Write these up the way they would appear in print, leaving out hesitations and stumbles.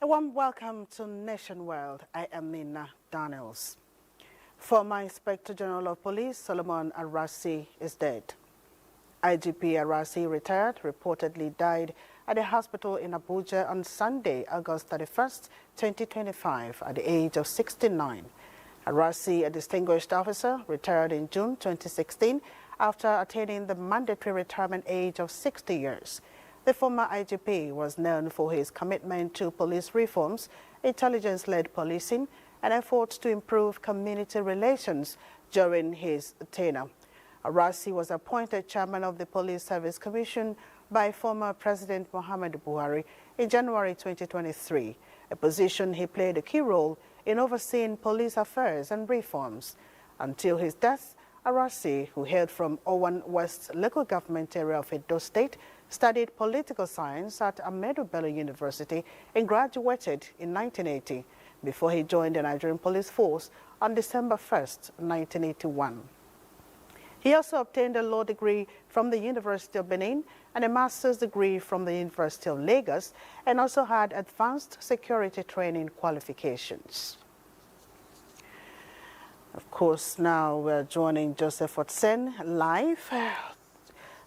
A warm welcome to Nation World. I am Nina Daniels. Former Inspector General of Police Solomon Arase is dead. IGP Arase, retired, reportedly died at a hospital in Abuja on Sunday, August 31st, 2025, at the age of 69. Arase, a distinguished officer, retired in June 2016 after attaining the mandatory retirement age of 60 years. The former IGP was known for his commitment to police reforms, intelligence-led policing, and efforts to improve community relations during his tenure. Arase was appointed chairman of the Police Service Commission by former President Muhammadu Buhari in January 2023, a position he played a key role in overseeing police affairs and reforms. Until his death, Arase, who hailed from Owan West local government area of Edo State, studied political science at Ahmadu Bello University and graduated in 1980 before he joined the Nigerian Police Force on December 1st, 1981. He also obtained a law degree from the University of Benin and a master's degree from the University of Lagos, and also had advanced security training qualifications. Of course, now we're joining Joseph Otsen live.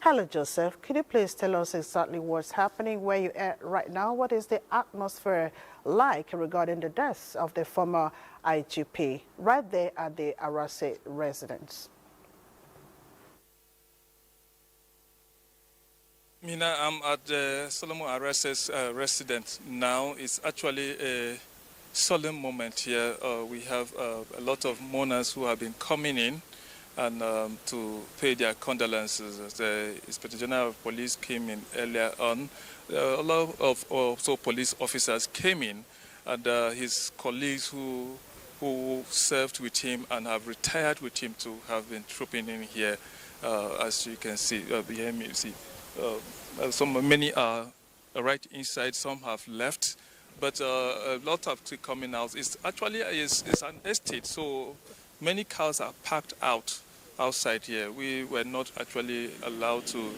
Hello, Joseph. Could you please tell us exactly what's happening, where you're at right now? What is the atmosphere like regarding the death of the former IGP right there at the Arase residence? Mina, I'm at the Solomon Arase's residence now. It's actually a solemn moment here. We have a lot of mourners who have been coming in and to pay their condolences. The Inspector General of Police came in earlier on. A lot of also police officers came in, and his colleagues who served with him and have retired with him to have been trooping in here. As you can see behind me, you see many are right inside. Some have left, but a lot of coming out. It's actually it's an estate, so many cars are parked outside here. We were not actually allowed to.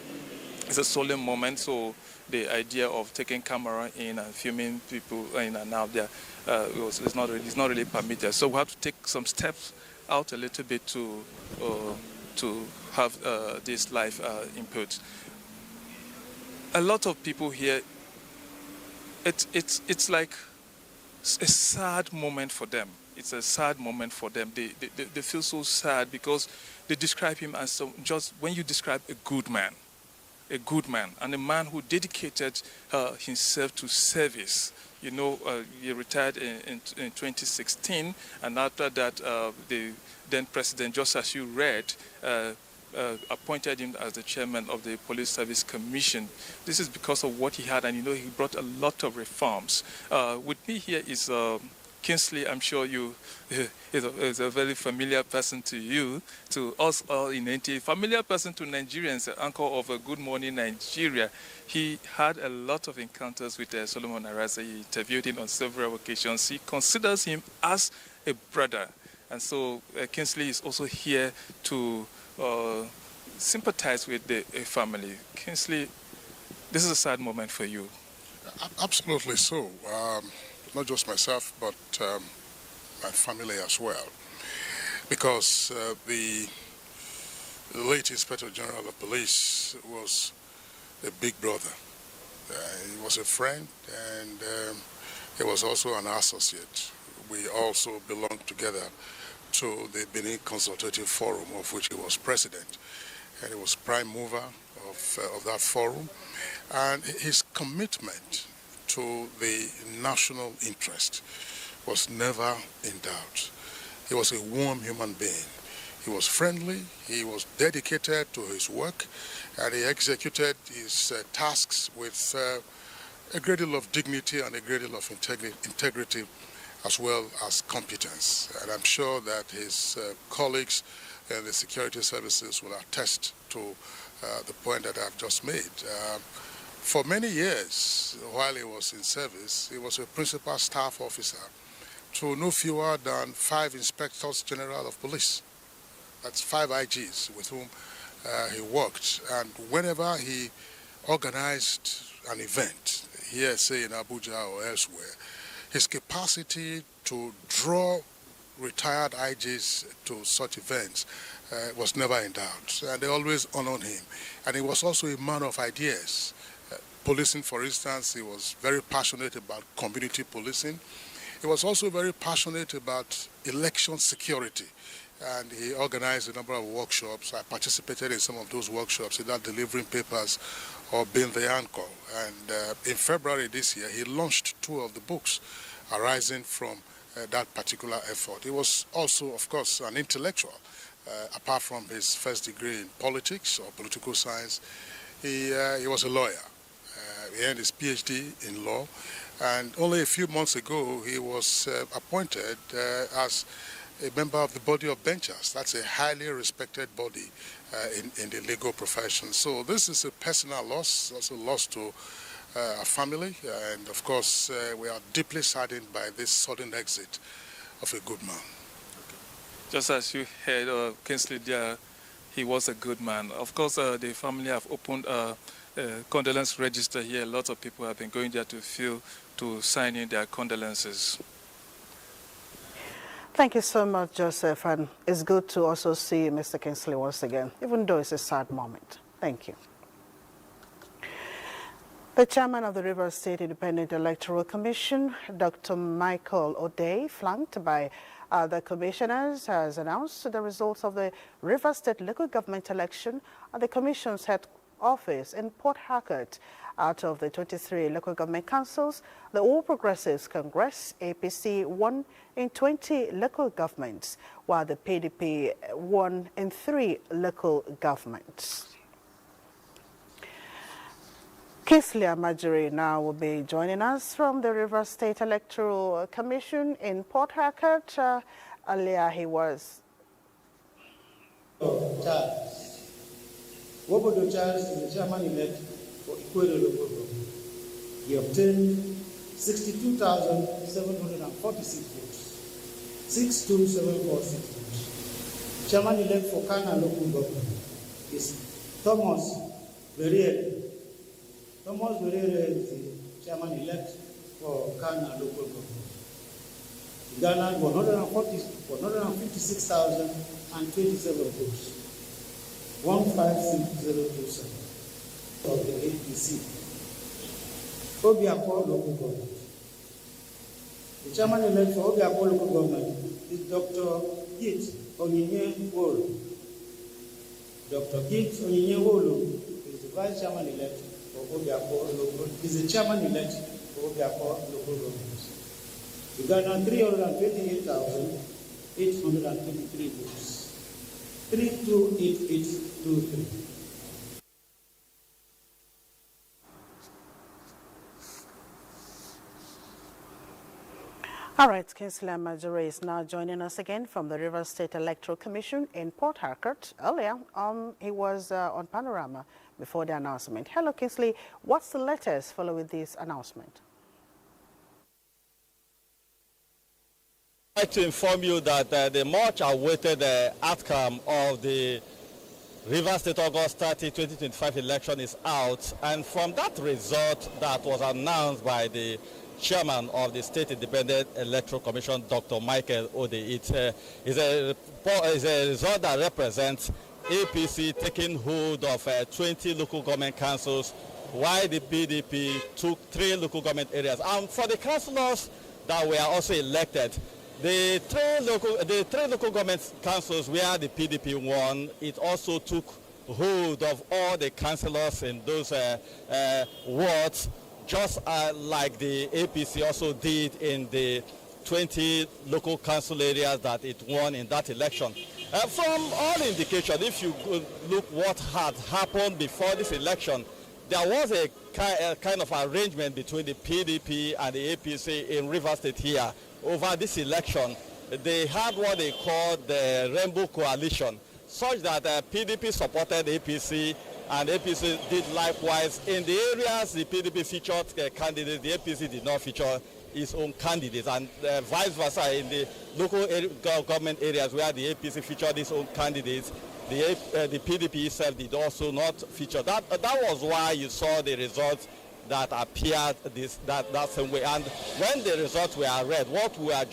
It's a solemn moment, so the idea of taking camera in and filming people in and out there it's not really permitted. So we have to take some steps out a little bit to have this live input. A lot of people here. It's like a sad moment for them. It's a sad moment for them. They feel so sad because they describe him as just when you describe a good man, and a man who dedicated himself to service. You know, he retired in 2016, and after that, the then president, just as you read, appointed him as the chairman of the Police Service Commission. This is because of what he had, and you know he brought a lot of reforms. With me here is Kingsley. I'm sure you is a very familiar person to you, to us all in NTA, familiar person to Nigerians, the anchor of Good Morning Nigeria. He had a lot of encounters with Solomon Arase. He interviewed him on several occasions. He considers him as a brother. And so Kingsley is also here to sympathize with the family. Kingsley, this is a sad moment for you. Absolutely so. Not just myself, but my family as well. Because the late Inspector General of Police was a big brother. He was a friend, and he was also an associate. We also belonged together to the Benin Consultative Forum, of which he was president. And he was prime mover of that forum. And his commitment to the national interest was never in doubt. He was a warm human being. He was friendly, he was dedicated to his work, and he executed his tasks with a great deal of dignity and a great deal of integrity as well as competence. And I'm sure that his colleagues in the security services will attest to the point that I've just made. For many years, while he was in service, he was a principal staff officer to no fewer than 5 inspectors general of police. That's 5 IGs with whom he worked. And whenever he organized an event, here, say in Abuja or elsewhere, his capacity to draw retired IGs to such events was never in doubt, and they always honored him. And he was also a man of ideas. Policing, for instance, he was very passionate about community policing. He was also very passionate about election security, and he organized a number of workshops. I participated in some of those workshops, either delivering papers or being the anchor. And in February this year, he launched 2 of the books arising from that particular effort. He was also, of course, an intellectual. Apart from his first degree in politics or political science, he was a lawyer. He earned his PhD in law, and only a few months ago he was appointed as a member of the body of benchers. That's a highly respected body in the legal profession. So this is a personal loss, also loss to our family, and of course we are deeply saddened by this sudden exit of a good man. Just as you heard Kingsley there, he was a good man. Of course, the family have opened a condolence register here. Lots of people have been going there to sign in their condolences. Thank you so much, Joseph, and it's good to also see Mr. Kingsley once again, even though it's a sad moment. Thank you. The chairman of the Rivers State Independent Electoral Commission, Dr. Michael O'Day, flanked by other commissioners, has announced the results of the Rivers State local government election at the commission's head office in Port Harcourt. Out of the 23 local government councils, the All Progressives Congress, APC, won in 20 local governments, while the PDP won in 3 local governments. Kingsley Amajiri now will be joining us from the Rivers State Electoral Commission in Port Harcourt. Earlier he was... Wobodo Charles is the chairman-elect for Equator Local Government. He obtained 62,746 votes, 62,746 votes. Chairman-elect for Kana Local Government is Thomas Verriere. Thomas Verriere is the chairman-elect for Kana Local Government. He garnered 156,027 votes. 156,027 of the APC. Obiako Local Government. The chairman-elect for Obiako Local Government is Dr. Git Onyinye Wolo. Dr. Git Onyinye Wolo is the vice chairman-elect for Obiako Local. Is the chairman-elect for Obiako Local Government. He garnered 328,823 votes. 328823. All right, Kingsley Amajiri is now joining us again from the Rivers State Electoral Commission in Port Harcourt. Earlier, he was on Panorama before the announcement. Hello, Kingsley. What's the latest following this announcement? I'd like to inform you that the much-awaited outcome of the Rivers State August 30, 2025 election is out, and from that result that was announced by the chairman of the State Independent Electoral Commission, Dr. Michael O'Day, it is a result that represents APC taking hold of 20 local government councils, while the PDP took 3 local government areas. And for the councillors that were also elected, the three local government councils where the PDP won, it also took hold of all the councillors in those wards, just like the APC also did in the 20 local council areas that it won in that election. From all indication, if you look what had happened before this election, there was a kind of arrangement between the PDP and the APC in Rivers State here. Over this election, they had what they called the Rainbow Coalition, such that PDP supported APC and APC did likewise. In the areas the PDP featured candidates, the APC did not feature its own candidates, and vice versa in the local government areas where the APC featured its own candidates, the PDP itself did also not feature. That was why you saw the results that appeared that same way. And when the results were read, what was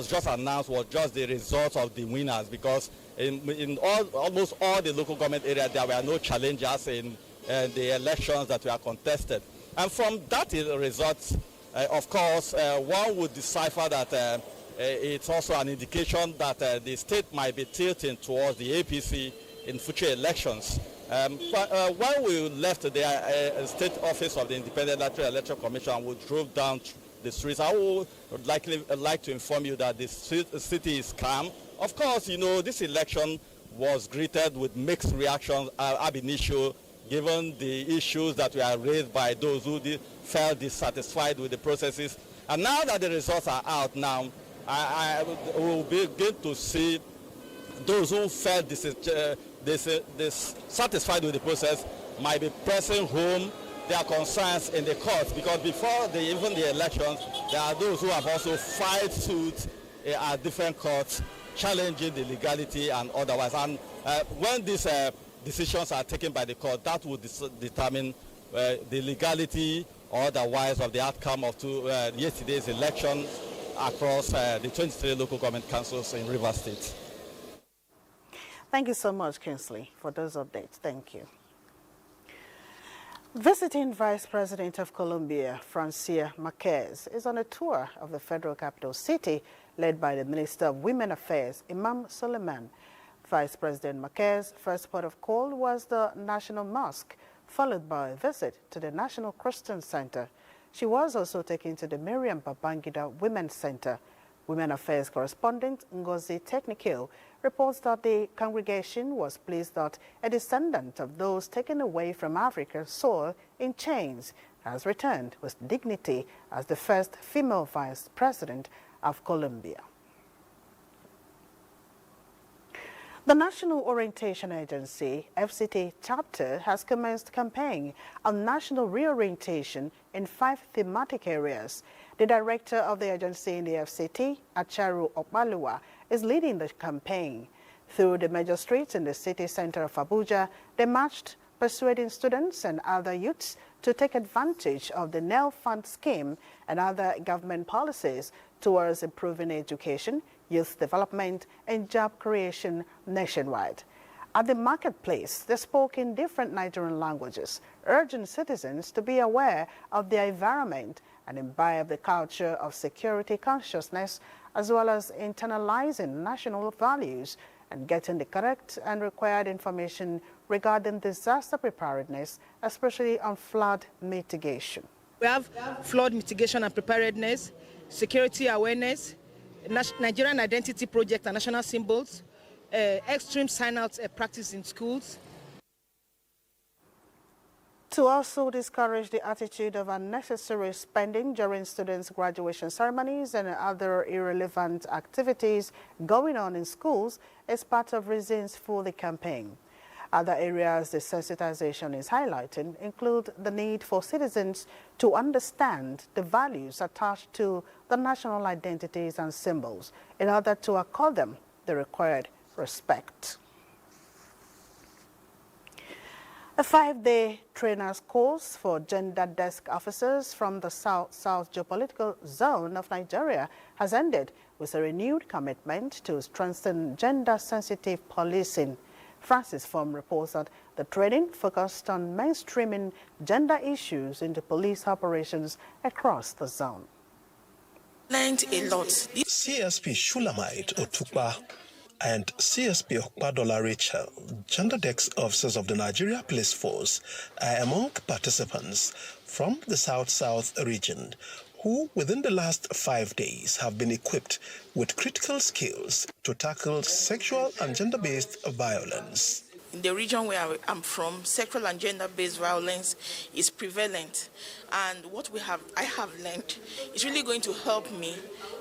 just announced was just the results of the winners, because in almost all the local government areas there were no challengers in the elections that were contested. And from that result, of course, one would decipher that it's also an indication that the state might be tilting towards the APC in future elections. When we left the state office of the Independent Electoral Commission and we drove down the streets, I would like to inform you that the city is calm. Of course, you know, this election was greeted with mixed reactions ab initio, given the issues that were raised by those who felt dissatisfied with the processes. And now that the results are out now, I will begin to see those who felt dissatisfied with the process might be pressing home their concerns in the courts, because before even the elections, there are those who have also filed suits at different courts challenging the legality and otherwise. And when these decisions are taken by the court, that will determine the legality or otherwise of the outcome of yesterday's election across the 23 local government councils in Rivers State. Thank you so much, Kingsley, for those updates. Thank you. Visiting Vice President of Colombia, Francia Marquez, is on a tour of the federal capital city led by the Minister of Women Affairs, Imam Suleiman. Vice President Marquez's first port of call was the National Mosque, followed by a visit to the National Christian Center. She was also taken to the Miriam Babangida Women's Center. Women Affairs correspondent Ngozi Technical reports that the congregation was pleased that a descendant of those taken away from Africa's soil in chains has returned with dignity as the first female vice president of Colombia. The National Orientation Agency, FCT chapter, has commenced campaign on national reorientation in 5 thematic areas. The director of the agency in the FCT, Acharu Okbalua, is leading the campaign. Through the major streets in the city center of Abuja, they marched, persuading students and other youths to take advantage of the NEL Fund scheme and other government policies towards improving education, youth development, and job creation nationwide. At the marketplace, they spoke in different Nigerian languages, urging citizens to be aware of their environment and imbibe the culture of security consciousness, as well as internalizing national values and getting the correct and required information regarding disaster preparedness, especially on flood mitigation. We have flood mitigation and preparedness, security awareness, Nigerian identity project and national symbols, extreme sign-out practice in schools. To also discourage the attitude of unnecessary spending during students' graduation ceremonies and other irrelevant activities going on in schools is part of reasons for the campaign. Other areas the sensitization is highlighting include the need for citizens to understand the values attached to the national identities and symbols in order to accord them the required respect. A 5-day trainers course for gender desk officers from the South geopolitical zone of Nigeria has ended with a renewed commitment to strengthen gender-sensitive policing. Francis Form reports that the training focused on mainstreaming gender issues into police operations across the zone. Learned a lot. CSP Shulamite Otukpa and CSP Okpadola Rachel, gender desk officers of the Nigeria Police Force, are among participants from the South region who, within the last 5 days, have been equipped with critical skills to tackle sexual and gender-based violence. In the region where I'm from, sexual and gender-based violence is prevalent. And what I have learned is really going to help me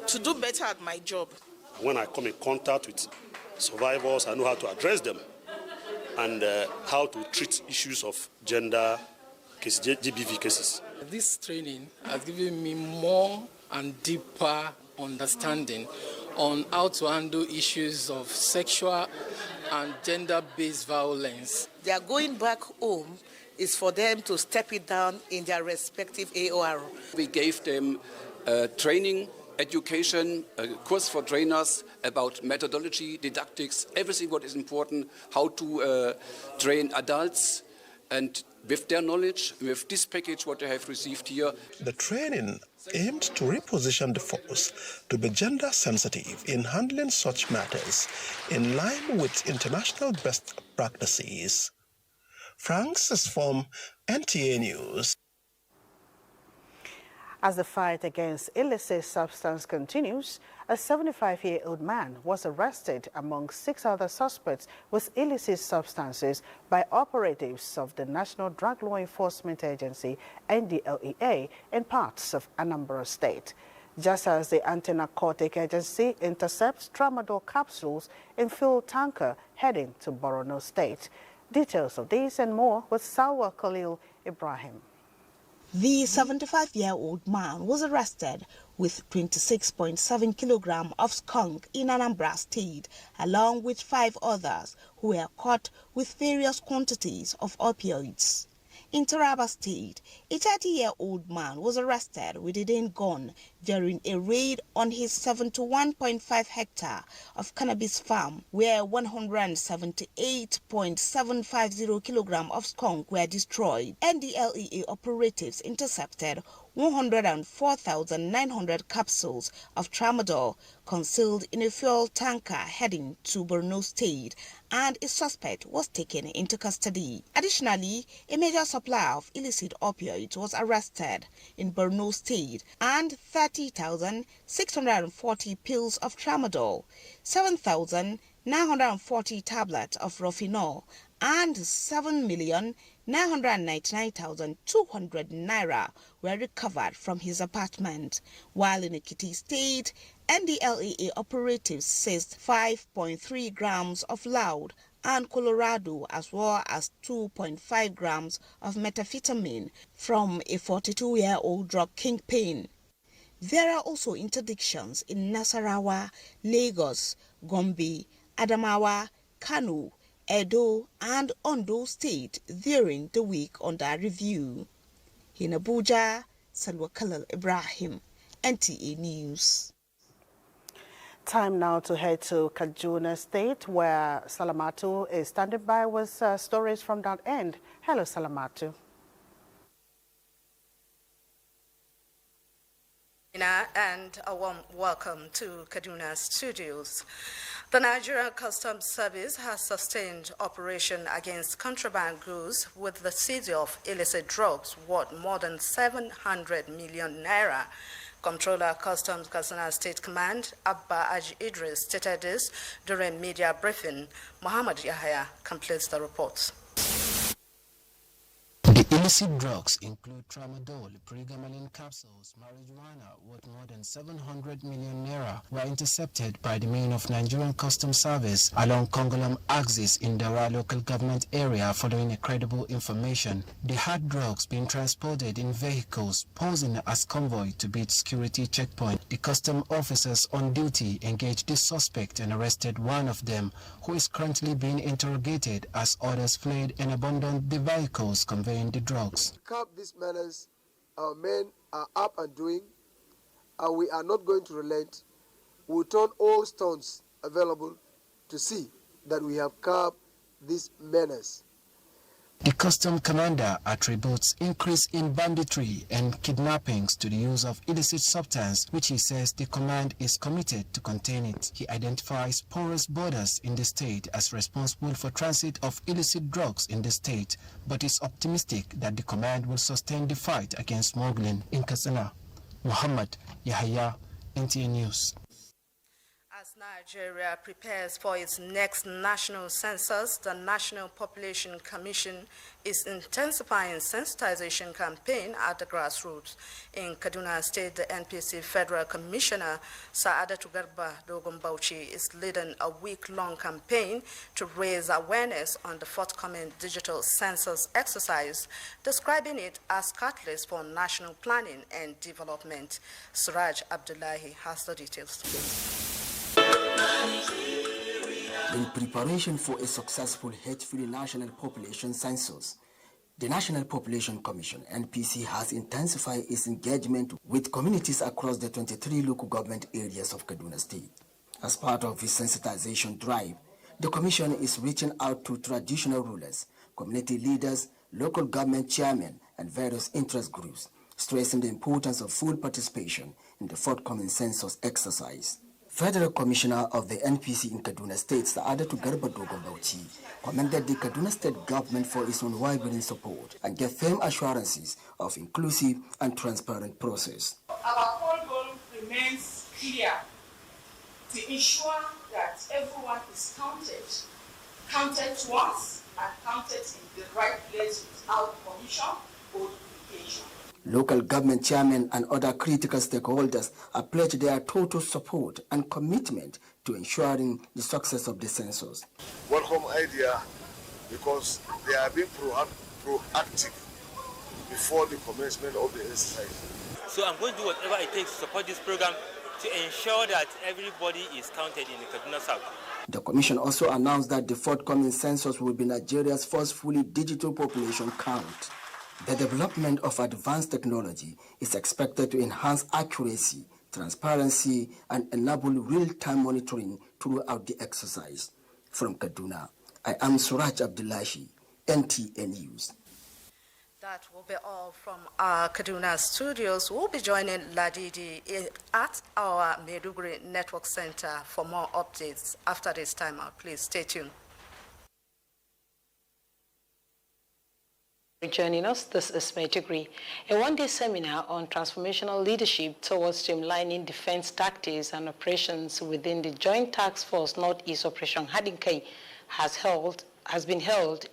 to do better at my job. When I come in contact with survivors, I know how to address them and how to treat issues of gender cases, GBV cases. This training has given me more and deeper understanding on how to handle issues of sexual and gender-based violence. They are going back home is for them to step it down in their respective AOR. We gave them training, education, a course for trainers about methodology, didactics, everything what is important, how to train adults, and with their knowledge, with this package what they have received here. The training aimed to reposition the force to be gender sensitive in handling such matters in line with international best practices. Francis from NTA News. As the fight against illicit substance continues, a 75-year-old man was arrested among 6 other suspects with illicit substances by operatives of the National Drug Law Enforcement Agency, NDLEA, in parts of Anambra State. Just as the anti-narcotic agency intercepts tramadol capsules in fuel tanker heading to Borno State. Details of this and more with Salwa Khalil Ibrahim. The 75-year-old man was arrested with 26.7 kilograms of skunk in Anambra State, along with 5 others who were caught with various quantities of opioids. In Taraba State, a 30-year-old man was arrested with a Dane gun during a raid on his 71.5 hectare of cannabis farm, where 178.750 kilograms of skunk were destroyed. NDLEA operatives intercepted 104,900 capsules of tramadol concealed in a fuel tanker heading to Borno State, and a suspect was taken into custody. Additionally, a major supplier of illicit opioids was arrested in Borno State, and 30,640 pills of tramadol, 7,940 tablets of Rofinol, and 7,999,200 naira were recovered from his apartment. While in Ekiti State, NDLEA operatives seized 5.3 grams of loud and Colorado, as well as 2.5 grams of methamphetamine from a 42-year-old drug kingpin. There are also interdictions in Nasarawa, Lagos, Gombe, Adamawa, Kano, Edo, and Ondo State during the week under review. In Abuja, Salwa Khalil Ibrahim, NTA News. Time now to head to Kaduna State, where Salamatu is standing by with stories from that end. Hello, Salamatu. And a warm welcome to Kaduna Studios. The Nigerian Customs Service has sustained operation against contraband goods with the seizure of illicit drugs worth more than 700 million naira. Comptroller Customs Kaduna State Command Abba Aji Idris stated this during media briefing. Muhammad Yahya completes the report. The illicit drugs include tramadol, pregabalin capsules, marijuana worth more than 700 million naira were intercepted by the men of Nigerian Customs Service along Kongolam axis in Daura local government area following a credible information. The hard drugs being transported in vehicles posing as convoy to beat security checkpoint. The custom officers on duty engaged the suspect and arrested one of them, who is currently being interrogated as others fled and abandoned the vehicles conveying the drugs. To curb these menace, our men are up and doing, and we are not going to relent. We will turn all stones available to see that we have curbed this menace. The custom commander attributes increase in banditry and kidnappings to the use of illicit substance, which he says the command is committed to contain it. He identifies porous borders in the state as responsible for transit of illicit drugs in the state, but is optimistic that the command will sustain the fight against smuggling. In Katsina, Muhammad Yahya, NTA News. As Nigeria prepares for its next national census, the National Population Commission is intensifying sensitization campaign at the grassroots. In Kaduna State, the NPC Federal Commissioner Saadatu Garba Dogon Bauchi is leading a week-long campaign to raise awareness on the forthcoming digital census exercise, describing it as catalyst for national planning and development. Suraj Abdullahi has the details. In preparation for a successful hate-free national population census, The National Population Commission, NPC, has intensified its engagement with communities across the 23 local government areas of Kaduna State. As part of its sensitization drive, the Commission is reaching out to traditional rulers, community leaders, local government chairmen, and various interest groups, stressing the importance of full participation in the forthcoming census exercise. Federal Commissioner of the NPC in Kaduna State, Saadatu Garba Dogon Bauchi, commended the Kaduna State government for its unwavering support and gave firm assurances of inclusive and transparent process. Our core goal remains clear: to ensure that everyone is counted once and counted in the right place without commission or duplication. Local government chairmen and other critical stakeholders have pledged their total support and commitment to ensuring the success of the census. Welcome idea, because they are being proactive before the commencement of the exercise. So I'm going to do whatever it takes to support this program to ensure that everybody is counted in the Kaduna South. The Commission also announced that the forthcoming census will be Nigeria's first fully digital population count. The development of advanced technology is expected to enhance accuracy, transparency, and enable real-time monitoring throughout the exercise. From Kaduna, I am Suraj Abdullahi, NTA News. That will be all from our Kaduna studios. We'll be joining Ladidi at our Maiduguri Network Center for more updates after this timeout. Please stay tuned. Joining us, this is Maiduguri, a one-day seminar on transformational leadership towards streamlining defense tactics and operations within the Joint Task Force Northeast Operation Hadinkai has been held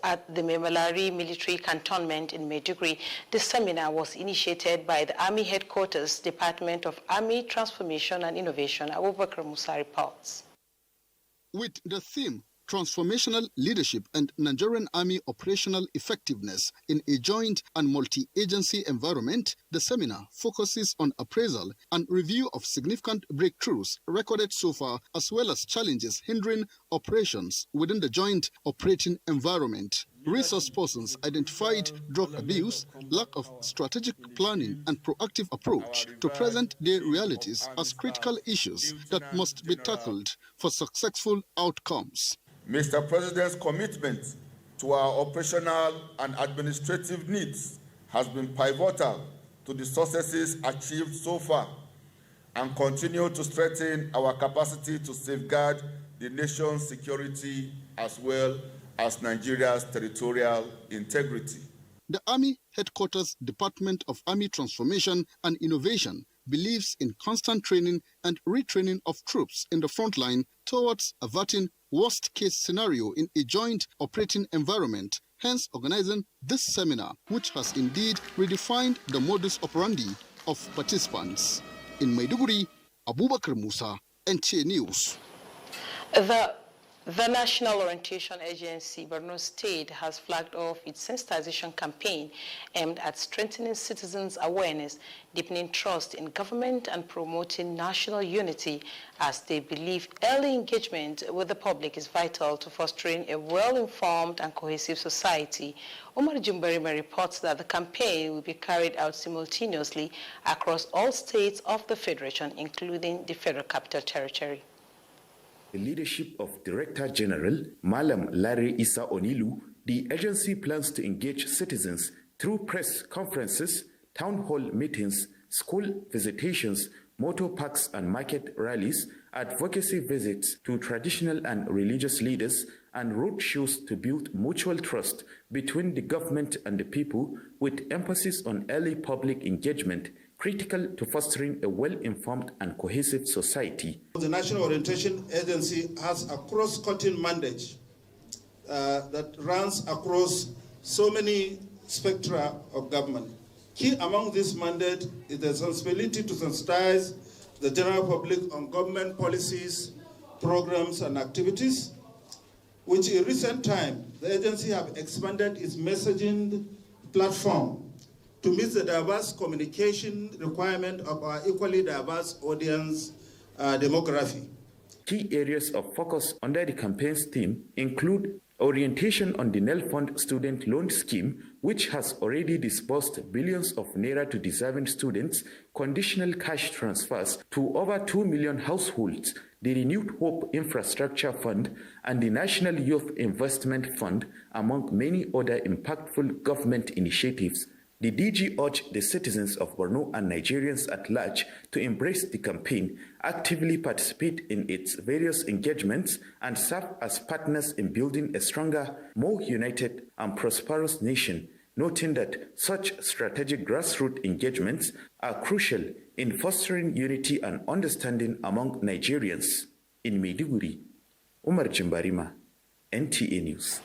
at the Memalari Military Cantonment in Maiduguri. This seminar was initiated by the Army Headquarters, Department of Army Transformation and Innovation. Abubakar Musa reports. With the theme, Transformational Leadership and Nigerian Army Operational Effectiveness in a Joint and Multi-Agency Environment, the seminar focuses on appraisal and review of significant breakthroughs recorded so far, as well as challenges hindering operations within the joint operating environment. Resource persons identified drug abuse, lack of strategic planning, and proactive approach to present-day realities as critical issues that must be tackled for successful outcomes. Mr. President's commitment to our operational and administrative needs has been pivotal to the successes achieved so far and continue to strengthen our capacity to safeguard the nation's security as well as Nigeria's territorial integrity. The Army Headquarters Department of Army Transformation and Innovation believes in constant training and retraining of troops in the front line towards averting worst-case scenario in a joint operating environment, hence organizing this seminar, which has indeed redefined the modus operandi of participants. In Maiduguri, Abubakar Musa, NTA News. The National Orientation Agency, Borno State, has flagged off its sensitization campaign aimed at strengthening citizens' awareness, deepening trust in government, and promoting national unity, as they believe early engagement with the public is vital to fostering a well-informed and cohesive society. Omar Jumbarima reports that the campaign will be carried out simultaneously across all states of the Federation, including the Federal Capital Territory. The leadership of Director General Malam Larry Issa Onilu, the agency plans to engage citizens through press conferences, town hall meetings, school visitations, motor parks and market rallies, advocacy visits to traditional and religious leaders, and road shows to build mutual trust between the government and the people, with emphasis on early public engagement, critical to fostering a well-informed and cohesive society. The National Orientation Agency has a cross-cutting mandate that runs across so many spectra of government. Key among this mandate is the responsibility to sensitize the general public on government policies, programs, and activities, which in recent time, the agency have expanded its messaging platform to meet the diverse communication requirement of our equally diverse audience demography. Key areas of focus under the campaign's theme include Orientation on the Nelfund student loan scheme, which has already disbursed billions of naira to deserving students, conditional cash transfers to over 2 million households, the Renewed Hope Infrastructure Fund, and the National Youth Investment Fund, among many other impactful government initiatives. The DG urged the citizens of Borno and Nigerians at large to embrace the campaign, actively participate in its various engagements, and serve as partners in building a stronger, more united, and prosperous nation, noting that such strategic grassroots engagements are crucial in fostering unity and understanding among Nigerians. In Maiduguri, Umar Jimbarima, NTA News.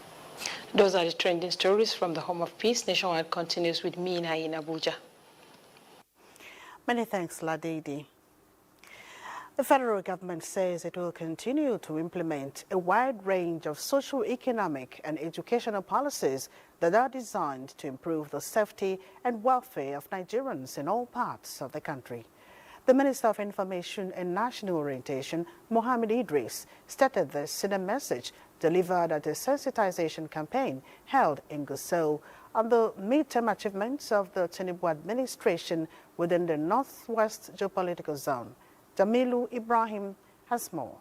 Those are the trending stories from the Home of Peace. Nationwide continues with Mina in Abuja. Many thanks, Ladidi. The federal government says it will continue to implement a wide range of socio-economic and educational policies that are designed to improve the safety and welfare of Nigerians in all parts of the country. The Minister of Information and National Orientation, Mohammed Idris, stated this in a message delivered at a sensitization campaign held in Gusau on the midterm achievements of the Tinubu administration within the Northwest Geopolitical Zone. Jamilu Ibrahim has more.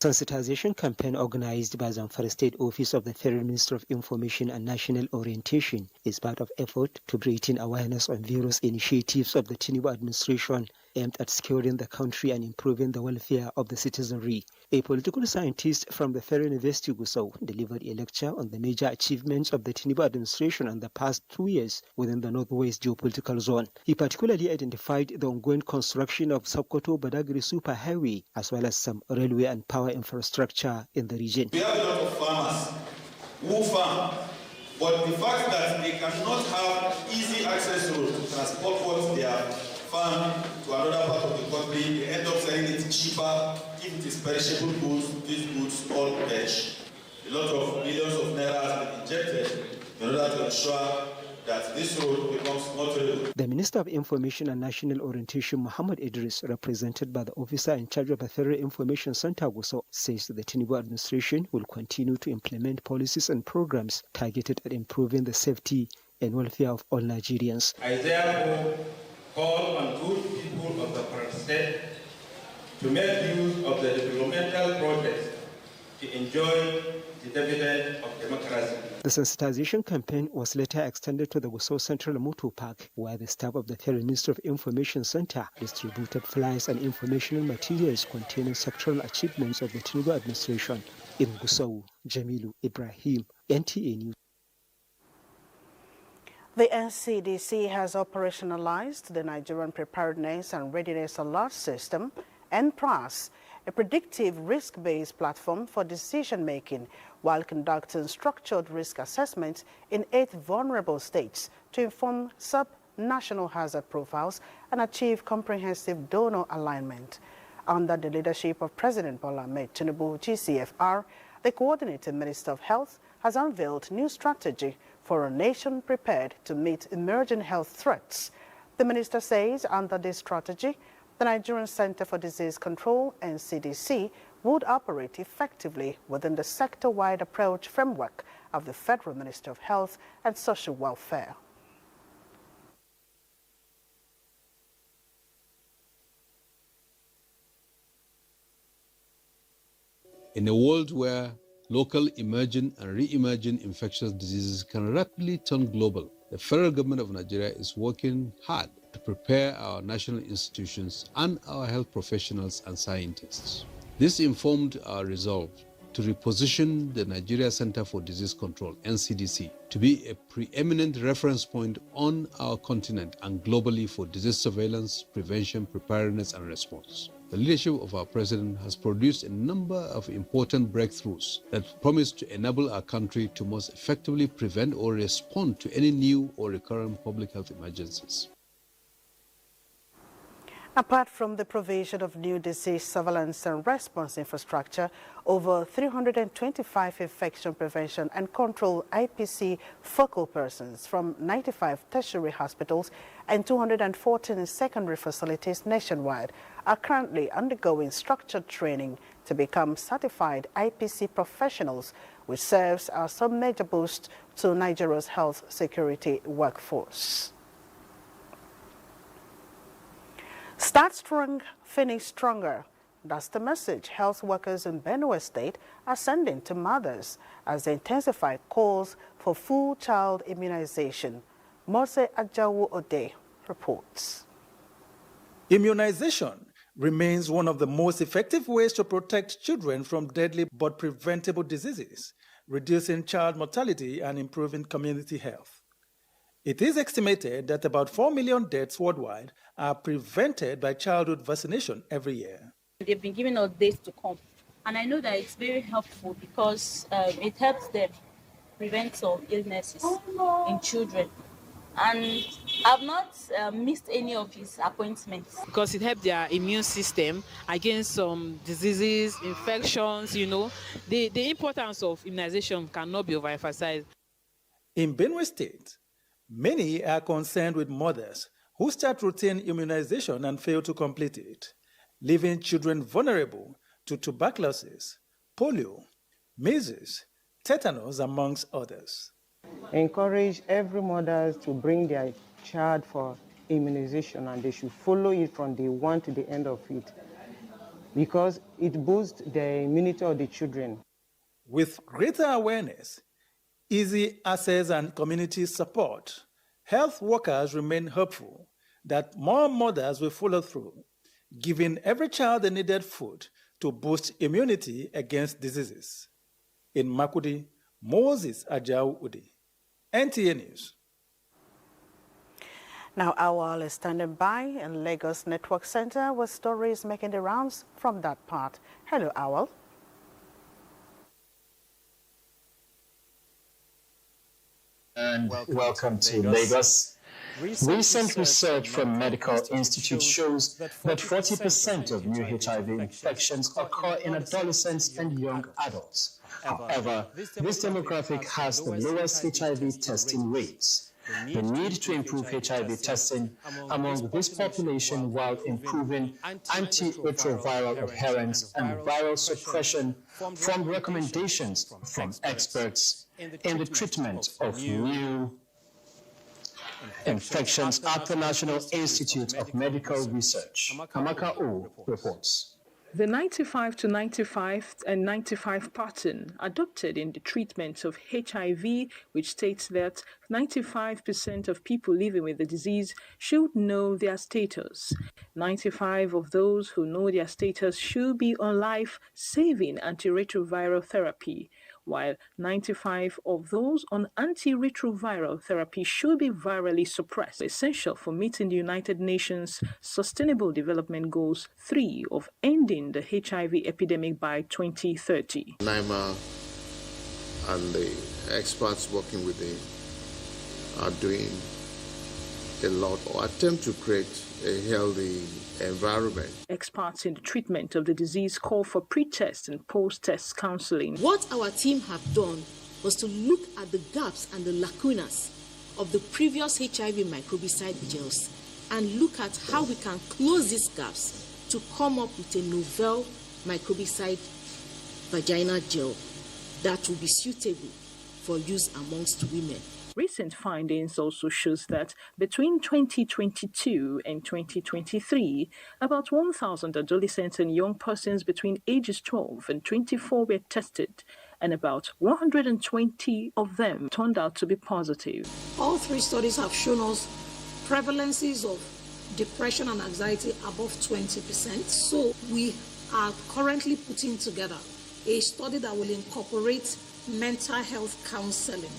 Sensitization campaign organized by Zamfara State Office of the Federal Minister of Information and National Orientation is part of effort to create awareness on various initiatives of the Tinubu administration aimed at securing the country and improving the welfare of the citizenry. A political scientist from the Federal University Gusau delivered a lecture on the major achievements of the Tinubu administration in the past 2 years within the Northwest Geopolitical Zone. He particularly identified the ongoing construction of Sokoto-Badagry Superhighway as well as some railway and power infrastructure in the region. We have a lot of farmers who farm, but the fact that they cannot have easy access to transport what they are farm to another part of the country, they end up selling it cheaper. If it is perishable goods, these goods all perish. A lot of millions of naira have been injected in order to ensure that this road becomes more terrible. The Minister of Information and National Orientation, Muhammad Idris, represented by the officer in charge of the Federal Information Center, Gusau, says the Tinubu administration will continue to implement policies and programs targeted at improving the safety and welfare of all Nigerians. I therefore call on good people of the state to make use of the developmental process to enjoy the dividend of democracy. The sensitization campaign was later extended to the Gusau Central Motor Park, where the staff of the Federal Ministry of Information Center distributed flyers and informational materials containing sectoral achievements of the Tinubu administration. In Gusau, Jamilu Ibrahim, NTA News. The NCDC has operationalized the Nigerian Preparedness and Readiness Alert System, NPRAS, a predictive risk-based platform for decision-making, while conducting structured risk assessments in 8 vulnerable states to inform sub-national hazard profiles and achieve comprehensive donor alignment. Under the leadership of President Bola Ahmed Tinubu, GCFR, the Coordinating Minister of Health has unveiled new strategy for a nation prepared to meet emerging health threats. The minister says under this strategy, the Nigerian Center for Disease Control, NCDC, would operate effectively within the sector-wide approach framework of the Federal Ministry of Health and Social Welfare. In a world where local emerging and re-emerging infectious diseases can rapidly turn global, the federal government of Nigeria is working hard to prepare our national institutions and our health professionals and scientists. This informed our resolve to reposition the Nigeria Center for Disease Control, NCDC, to be a preeminent reference point on our continent and globally for disease surveillance, prevention, preparedness, and response. The leadership of our president has produced a number of important breakthroughs that promise to enable our country to most effectively prevent or respond to any new or recurrent public health emergencies. Apart from the provision of new disease surveillance and response infrastructure, over 325 infection prevention and control IPC focal persons from 95 tertiary hospitals and 214 secondary facilities nationwide are currently undergoing structured training to become certified IPC professionals, which serves as some major boost to Nigeria's health security workforce. Start strong, finish stronger. That's the message health workers in Benue State are sending to mothers as they intensify calls for full child immunization. Mose Ajawu Ode reports. Immunization remains one of the most effective ways to protect children from deadly but preventable diseases, reducing child mortality and improving community health. It is estimated that about 4 million deaths worldwide are prevented by childhood vaccination every year. They've been giving us days to come, and I know that it's very helpful because it helps them prevent some illnesses in children. And I've not missed any of his appointments. Because it helps their immune system against some diseases, infections, you know. The importance of immunization cannot be overemphasized. In Benue State, many are concerned with mothers who start routine immunization and fail to complete it, leaving children vulnerable to tuberculosis, polio, measles, tetanus, amongst others. Encourage every mother to bring their child for immunization, and they should follow it from day one to the end of it because it boosts the immunity of the children. With greater awareness, easy access and community support, health workers remain hopeful that more mothers will follow through, giving every child the needed food to boost immunity against diseases. In Makudi, Moses Ajau Udi, NTA News. Now, Awal is standing by in Lagos Network Center with stories making the rounds from that part. Hello, Awal. And welcome to Lagos. Recent research from medical institutes shows that 40% of new HIV infections occur in adolescents and young adults. However, this demographic has the lowest HIV testing rates. The need to improve HIV testing among this population while improving antiretroviral adherence and viral suppression from recommendations from experts in the treatment of new infections at the National Institute of Medical Research. Amaka O reports. The 95 to 95 and 95 pattern adopted in the treatment of HIV, which states that 95% of people living with the disease should know their status. 95 of those who know their status should be on life-saving antiretroviral therapy, while 95 of those on antiretroviral therapy should be virally suppressed, essential for meeting the United Nations Sustainable Development Goals 3 of ending the HIV epidemic by 2030. NIMA and the experts working with him are doing a lot or attempt to create a healthy environment. Experts in the treatment of the disease call for pre-test and post-test counseling. What our team have done was to look at the gaps and the lacunas of the previous HIV microbicide gels and look at how we can close these gaps to come up with a novel microbicide vaginal gel that will be suitable for use amongst women. Recent findings also shows that between 2022 and 2023, about 1,000 adolescents and young persons between ages 12 and 24 were tested, and about 120 of them turned out to be positive. All three studies have shown us prevalences of depression and anxiety above 20%. So we are currently putting together a study that will incorporate mental health counseling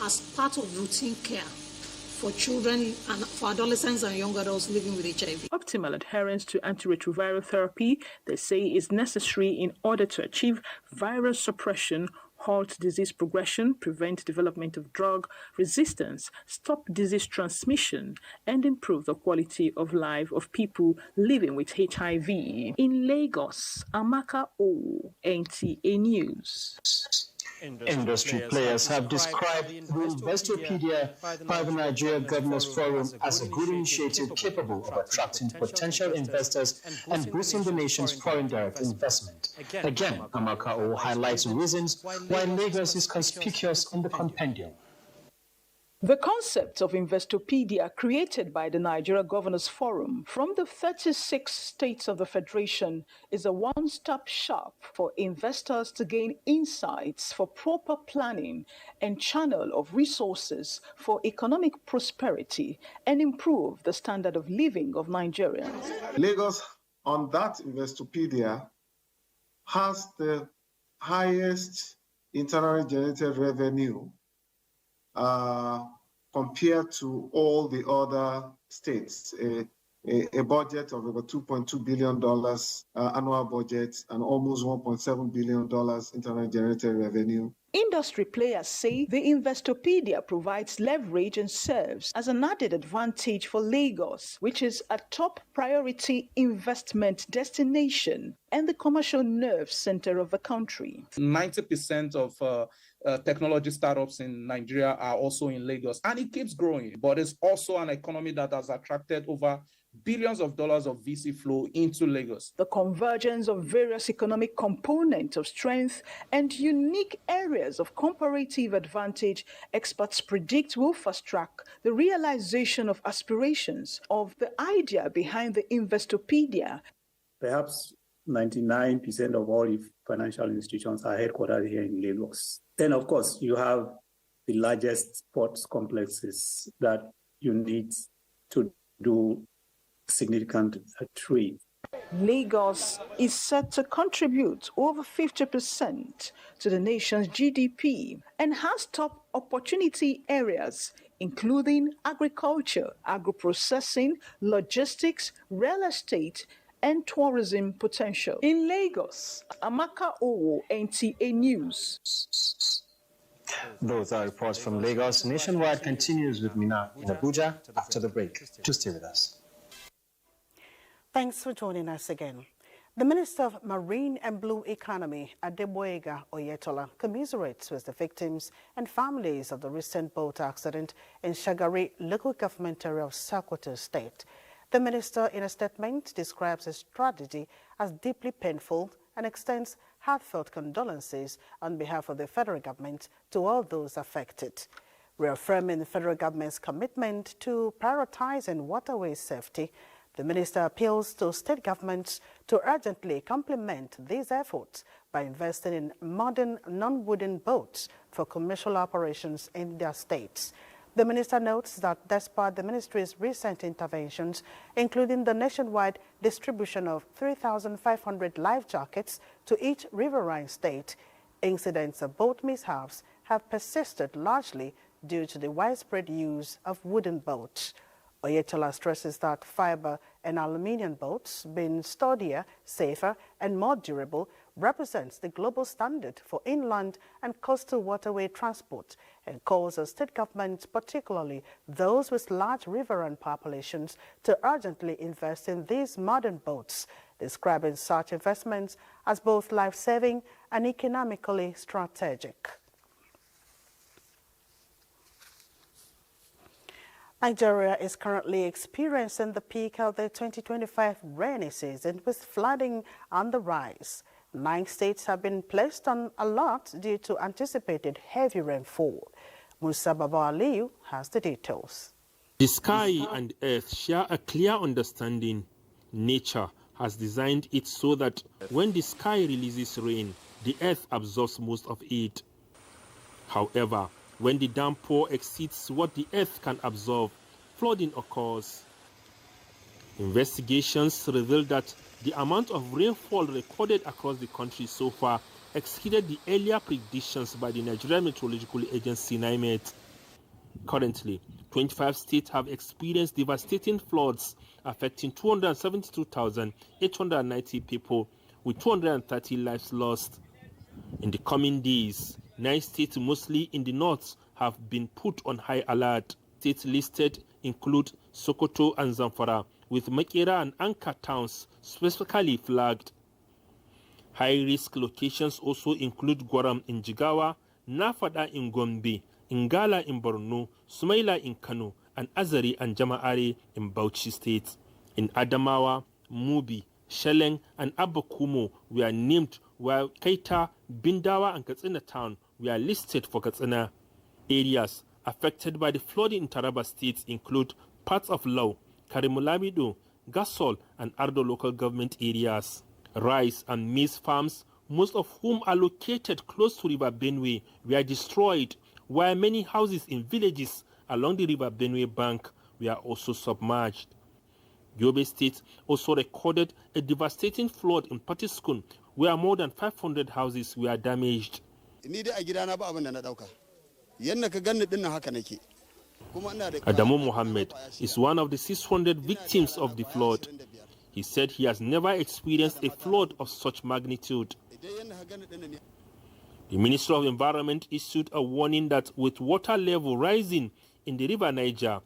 as part of routine care for children and for adolescents and young adults living with HIV. Optimal adherence to antiretroviral therapy, they say, is necessary in order to achieve viral suppression, halt disease progression, prevent development of drug resistance, stop disease transmission, and improve the quality of life of people living with HIV. In Lagos, Amaka O, NTA News. Industry players have described the Investopedia by the Nigerian Governors Forum as a good initiative capable of attracting potential investors and boosting the nation's foreign direct investment. Again, Amaka O highlights reasons why Lagos is conspicuous in the compendium. The concept of Investopedia, created by the Nigeria Governors Forum from the 36 states of the Federation, is a one-stop shop for investors to gain insights for proper planning and channel of resources for economic prosperity and improve the standard of living of Nigerians. Lagos, on that Investopedia, has the highest internally generated revenue compared to all the other states, a budget of about $2.2 billion annual budget and almost $1.7 billion internally generated revenue. Industry players say the Investopedia provides leverage and serves as an added advantage for Lagos, which is a top priority investment destination and the commercial nerve center of the country. 90% of technology startups in Nigeria are also in Lagos, and it keeps growing. But it's also an economy that has attracted over billions of dollars of VC flow into Lagos. The convergence of various economic components of strength and unique areas of comparative advantage, experts predict will fast-track the realization of aspirations of the idea behind the Investopedia. Perhaps 99% of all financial institutions are headquartered here in Lagos. Then, of course, you have the largest sports complexes that you need to do significant trade. Lagos is set to contribute over 50% to the nation's GDP and has top opportunity areas, including agriculture, agro-processing, logistics, real estate, and tourism potential. In Lagos, Amaka Owo, NTA News. Those are reports from Lagos. Nationwide continues with Mina in Abuja after the break. Do stay with us. Thanks for joining us again. The Minister of Marine and Blue Economy, Adeboyega Oyetola, commiserates with the victims and families of the recent boat accident in Shagari, local government area of Sokoto State. The minister, in a statement, describes his tragedy as deeply painful and extends heartfelt condolences on behalf of the federal government to all those affected. Reaffirming the federal government's commitment to prioritizing waterway safety, the minister appeals to state governments to urgently complement these efforts by investing in modern non-wooden boats for commercial operations in their states. The minister notes that despite the ministry's recent interventions, including the nationwide distribution of 3,500 life jackets to each riverine state, incidents of boat mishaps have persisted largely due to the widespread use of wooden boats. Oyetola stresses that fiber and aluminium boats, being sturdier, safer, and more durable, represents the global standard for inland and coastal waterway transport and calls on state governments, particularly those with large riverine populations, to urgently invest in these modern boats, describing such investments as both life-saving and economically strategic. Nigeria is currently experiencing the peak of the 2025 rainy season with flooding on the rise. 9 states have been placed on alert due to anticipated heavy rainfall. Musa Baba Aliyu has the details. The sky and earth share a clear understanding. Nature has designed it so that when the sky releases rain, the earth absorbs most of it. However, when the downpour exceeds what the earth can absorb, flooding occurs. Investigations reveal that the amount of rainfall recorded across the country so far exceeded the earlier predictions by the Nigerian Meteorological Agency, NIMET. Currently, 25 states have experienced devastating floods affecting 272,890 people, with 230 lives lost. In the coming days, 9 states, mostly in the north, have been put on high alert. States listed include Sokoto and Zamfara, with Makera and Anka towns specifically flagged. High-risk locations also include Gwaram in Jigawa, Nafada in Gombe, Ngala in Borno, Sumaila in Kano, and Azari and Jama'are in Bauchi State. In Adamawa, Mubi, Sheleng, and Abakumo were named, while Kaita, Bindawa, and Katsina town were listed for Katsina. Areas affected by the flooding in Taraba State include parts of Lau, Karimulamido, Gasol, and Ardo local government areas. Rice and maize farms, most of whom are located close to River Benue, were destroyed, while many houses in villages along the River Benue bank were also submerged. Yobe State also recorded a devastating flood in Patiskun, where more than 500 houses were damaged. Adamu Mohammed is one of the 600 victims of the flood. He said he has never experienced a flood of such magnitude. The Ministry of Environment issued a warning that with water level rising in the River Niger,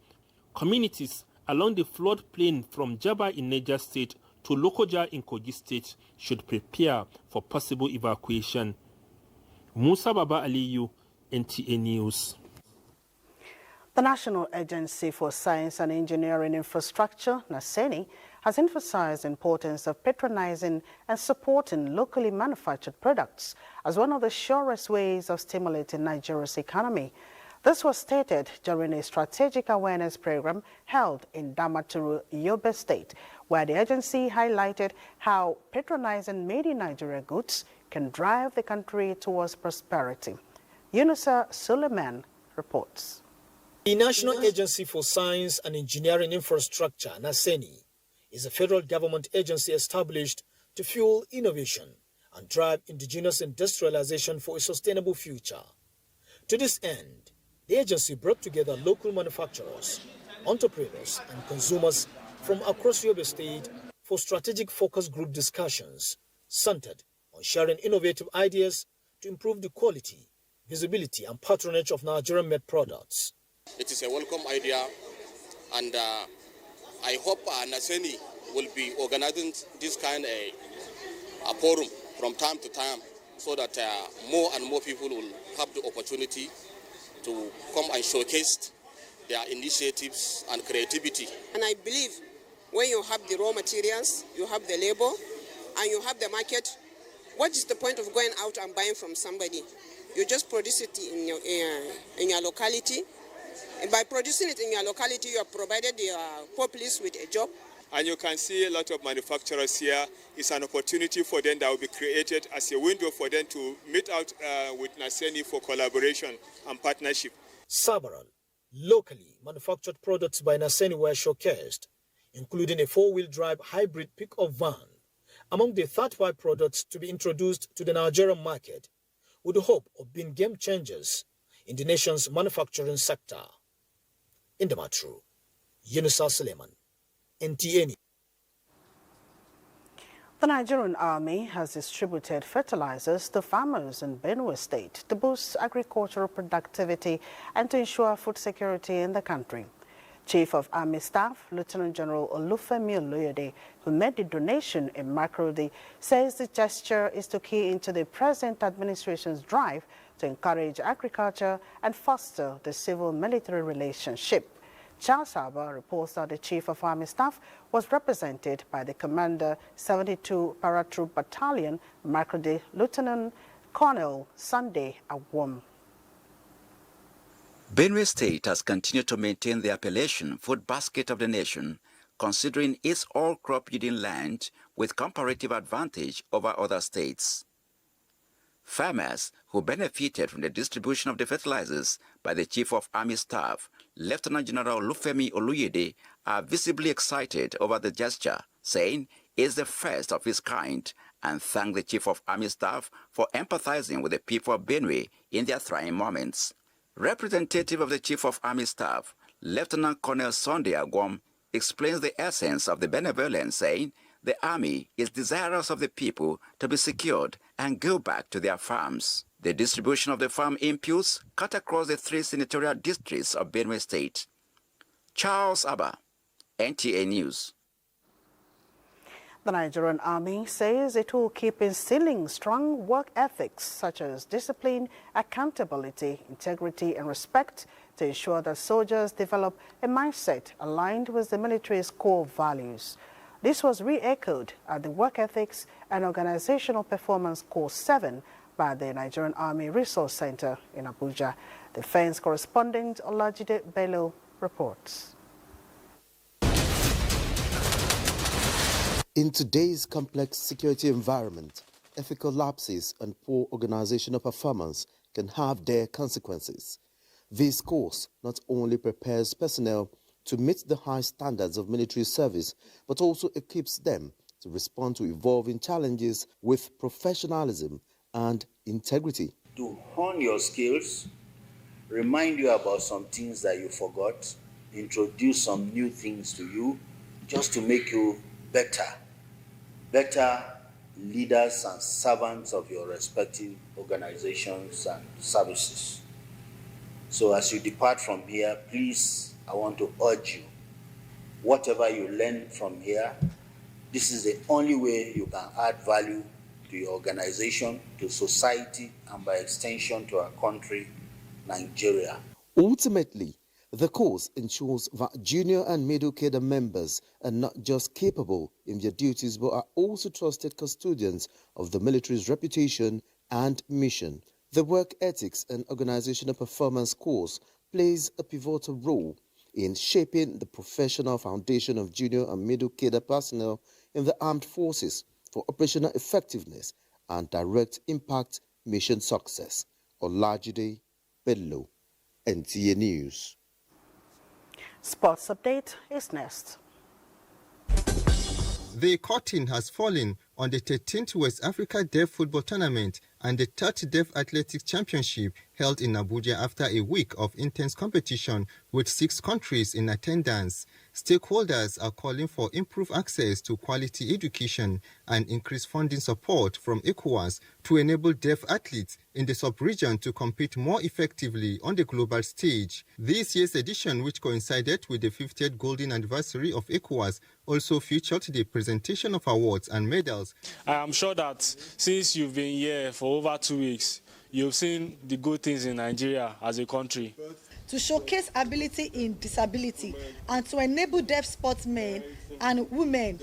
communities along the floodplain from Jaba in Niger State to Lokoja in Kogi State should prepare for possible evacuation. Musa Baba Aliyu, NTA News. The National Agency for Science and Engineering Infrastructure, NASENI, has emphasized the importance of patronizing and supporting locally manufactured products as one of the surest ways of stimulating Nigeria's economy. This was stated during a strategic awareness program held in Damaturu, Yobe State, where the agency highlighted how patronizing made-in-Nigeria goods can drive the country towards prosperity. Yunusa Suleiman reports. The National Agency for Science and Engineering Infrastructure, NASENI, is a federal government agency established to fuel innovation and drive indigenous industrialization for a sustainable future. To this end, the agency brought together local manufacturers, entrepreneurs, and consumers from across Yobe State for strategic focus group discussions centered on sharing innovative ideas to improve the quality, visibility, and patronage of Nigerian-made products. It is a welcome idea, and I hope NASENI will be organizing this kind of forum from time to time so that more and more people will have the opportunity to come and showcase their initiatives and creativity. And I believe when you have the raw materials, you have the labor, and you have the market, what is the point of going out and buying from somebody? You just produce it in your locality. And by producing it in your locality, you have provided your populace with a job. And you can see a lot of manufacturers here. It's an opportunity for them that will be created as a window for them to meet out with NASENI for collaboration and partnership. Several locally manufactured products by NASENI were showcased, including a 4-wheel drive hybrid pick-up van, among the 35 products to be introduced to the Nigerian market, with the hope of being game changers in the nation's manufacturing sector. In Damaturu, Yunusa Suleiman, NTA. The Nigerian Army has distributed fertilizers to farmers in Benue State to boost agricultural productivity and to ensure food security in the country. Chief of Army Staff, Lieutenant General Olufemi Oluyede, who made the donation in Makurdi, says the gesture is to key into the present administration's drive to encourage agriculture and foster the civil-military relationship. Charles Harbour reports that the Chief of Army Staff was represented by the Commander 72 Paratroop Battalion, Makurdi, Lieutenant Colonel Sunday Awom. Benue State has continued to maintain the appellation food basket of the nation, considering its all-crop yielding land with comparative advantage over other states. Farmers who benefited from the distribution of the fertilizers by the Chief of Army Staff, Lieutenant General Olufemi Oluyede, are visibly excited over the gesture, saying it's the first of its kind, and thank the Chief of Army Staff for empathizing with the people of Benue in their trying moments. Representative of the Chief of Army Staff, Lieutenant Colonel Sunday Agwom, explains the essence of the benevolence, saying the Army is desirous of the people to be secured and go back to their farms. The distribution of the farm inputs cut across the 3 senatorial districts of Benue State. Charles Abba, NTA News. The Nigerian Army says it will keep instilling strong work ethics such as discipline, accountability, integrity, and respect to ensure that soldiers develop a mindset aligned with the military's core values. This was re-echoed at the Work Ethics and Organizational Performance Course 7 by the Nigerian Army Resource Center in Abuja. Defense correspondent Olajide Bello reports. In today's complex security environment, ethical lapses and poor organizational performance can have their consequences. This course not only prepares personnel to meet the high standards of military service, but also equips them to respond to evolving challenges with professionalism and integrity. To hone your skills, remind you about some things that you forgot, introduce some new things to you, just to make you better leaders and servants of your respective organizations and services. So as you depart from here, please, I want to urge you, whatever you learn from here, this is the only way you can add value to your organization, to society, and by extension to our country, Nigeria. Ultimately, the course ensures that junior and middle cadre members are not just capable in their duties, but are also trusted custodians of the military's reputation and mission. The Work Ethics and Organizational Performance course plays a pivotal role in shaping the professional foundation of junior and middle cadre personnel in the armed forces for operational effectiveness and direct impact mission success. Olajide Bello, NTA News. Sports update is next. The curtain has fallen on the 13th West Africa Deaf Football Tournament and the 3rd Deaf Athletics Championship held in Abuja after a week of intense competition with 6 countries in attendance. Stakeholders are calling for improved access to quality education and increased funding support from ECOWAS to enable deaf athletes in the sub-region to compete more effectively on the global stage. This year's edition, which coincided with the 50th golden anniversary of ECOWAS, also featured the presentation of awards and medals. I am sure that since you've been here for over 2 weeks, you've seen the good things in Nigeria as a country. To showcase ability in disability and to enable deaf sportsmen and women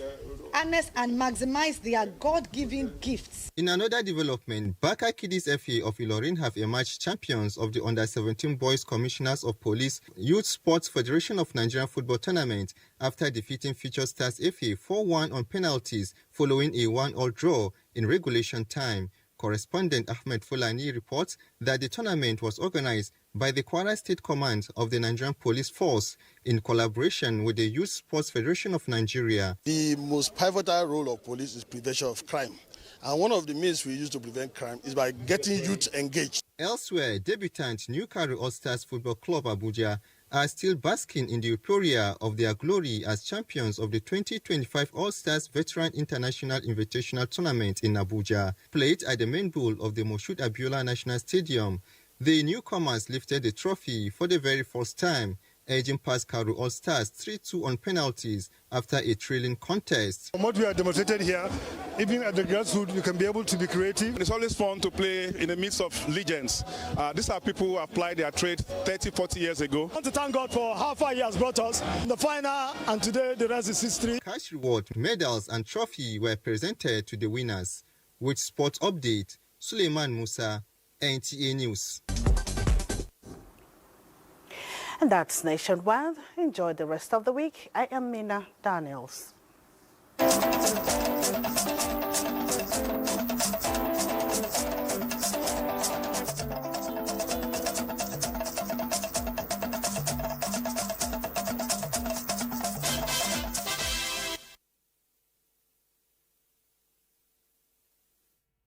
harness and maximize their God-given gifts. In another development, Baka Kiddies FA of Ilorin have emerged champions of the Under-17 Boys Commissioners of Police Youth Sports Federation of Nigerian Football Tournament after defeating Future Stars FA 4-1 on penalties following a 1-all draw in regulation time. Correspondent Ahmed Fulani reports that the tournament was organized by the Kwara State Command of the Nigerian Police Force in collaboration with the Youth Sports Federation of Nigeria. The most pivotal role of police is prevention of crime. And one of the means we use to prevent crime is by getting youth engaged. Elsewhere, debutant Newcastle All-Stars Football Club Abuja are still basking in the euphoria of their glory as champions of the 2025 All-Stars Veteran International Invitational Tournament in Abuja, played at the main bowl of the Moshood Abiola National Stadium. The newcomers lifted the trophy for the very first time, edging past Karu All-Stars 3-2 on penalties after a thrilling contest. What we have demonstrated here, even at the grassroots, you can be able to be creative. It's always fun to play in the midst of legends. These are people who applied their trade 30, 40 years ago. I want to thank God for how far He has brought us in the final, and today the rest is history. Cash reward, medals and trophy were presented to the winners. With sports update, Suleiman Musa, NTA News. And that's Nationwide. Enjoy the rest of the week. I am Mina Daniels.